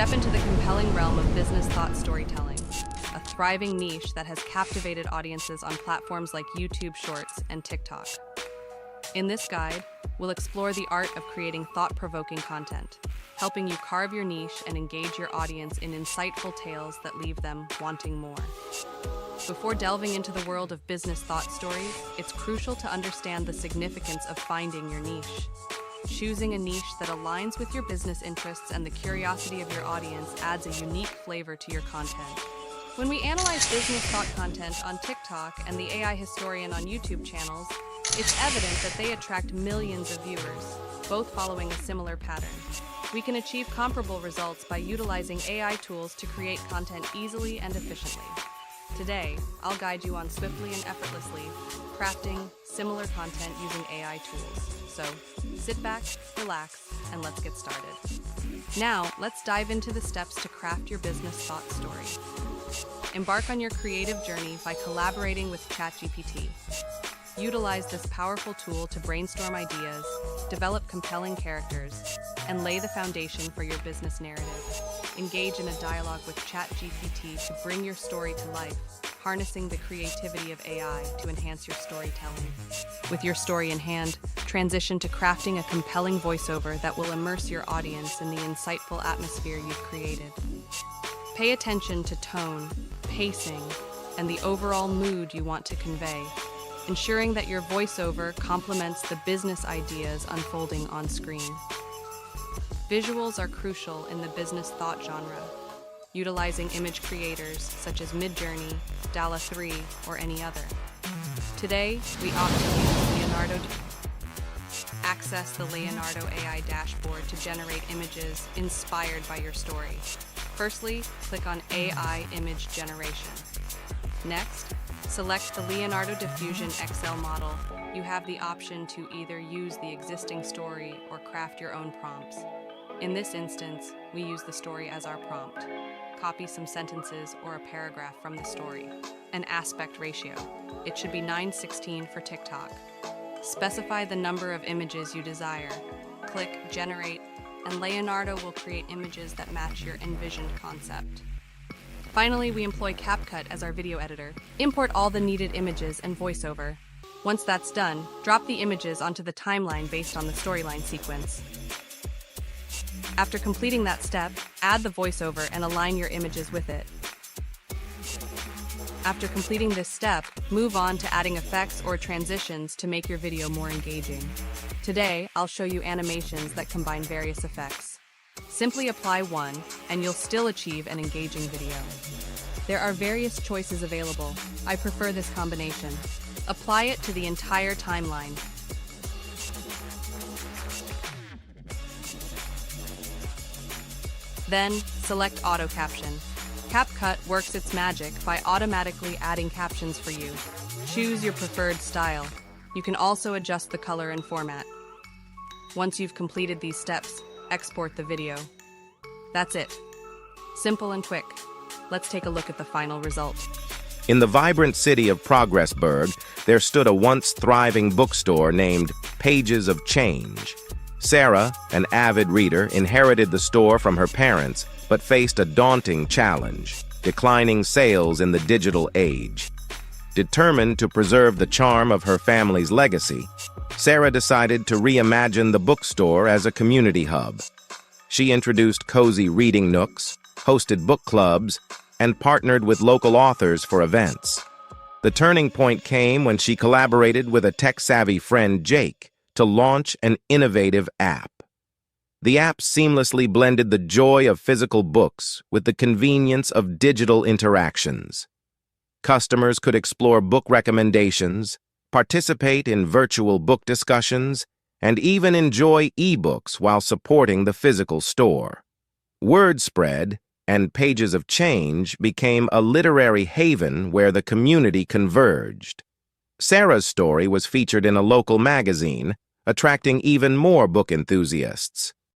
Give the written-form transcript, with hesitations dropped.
Step into the compelling realm of business thought storytelling, a thriving niche that has captivated audiences on platforms like YouTube Shorts and TikTok. In this guide, we'll explore the art of creating thought-provoking content, helping you carve your niche and engage your audience in insightful tales that leave them wanting more. Before delving into the world of business thought stories, it's crucial to understand the significance of finding your niche. Choosing a niche that aligns with your business interests and the curiosity of your audience adds a unique flavor to your content. When we analyze business thought content on TikTok and the AI Historian on YouTube channels, it's evident that they attract millions of viewers, both following a similar pattern. We can achieve comparable results by utilizing AI tools to create content easily and efficiently. Today, I'll guide you on swiftly and effortlessly crafting similar content using AI tools. So, sit back, relax, and let's get started. Now, let's dive into the steps to craft your business thought story. Embark on your creative journey by collaborating with ChatGPT. Utilize this powerful tool to brainstorm ideas, develop compelling characters, and lay the foundation for your business narrative. Engage in a dialogue with ChatGPT to bring your story to life, harnessing the creativity of AI to enhance your storytelling. With your story in hand, transition to crafting a compelling voiceover that will immerse your audience in the insightful atmosphere you've created. Pay attention to tone, pacing, and the overall mood you want to convey, ensuring that your voiceover complements the business ideas unfolding on screen. Visuals are crucial in the business thought genre. Utilizing image creators such as Midjourney, DALL-E 3, or any other. Today, we opt to use Leonardo. Access the Leonardo AI dashboard to generate images inspired by your story. Firstly, click on AI Image Generation. Next, select the Leonardo Diffusion XL model. You have the option to either use the existing story or craft your own prompts. In this instance, we use the story as our prompt. Copy some sentences or a paragraph from the story. An aspect ratio. It should be 9:16 for TikTok. Specify the number of images you desire. Click Generate, and Leonardo will create images that match your envisioned concept. Finally, we employ CapCut as our video editor. Import all the needed images and voiceover. Once that's done, drop the images onto the timeline based on the storyline sequence. After completing that step, add the voiceover and align your images with it. After completing this step, move on to adding effects or transitions to make your video more engaging. Today, I'll show you animations that combine various effects. Simply apply one, and you'll still achieve an engaging video. There are various choices available. I prefer this combination. Apply it to the entire timeline. Then, select Auto Caption. CapCut works its magic by automatically adding captions for you. Choose your preferred style. You can also adjust the color and format. Once you've completed these steps, export the video. That's it. Simple and quick. Let's take a look at the final result. In the vibrant city of Progressburg, there stood a once thriving bookstore named Pages of Change. Sarah, an avid reader, inherited the store from her parents, but faced a daunting challenge: declining sales in the digital age. Determined to preserve the charm of her family's legacy, Sarah decided to reimagine the bookstore as a community hub. She introduced cozy reading nooks, hosted book clubs, and partnered with local authors for events. The turning point came when she collaborated with a tech-savvy friend, Jake, to launch an innovative app. The app seamlessly blended the joy of physical books with the convenience of digital interactions. Customers could explore book recommendations, participate in virtual book discussions, and even enjoy ebooks while supporting the physical store. Word spread, and Pages of Change became a literary haven where the community converged. Sarah's story was featured in a local magazine, attracting even more book enthusiasts.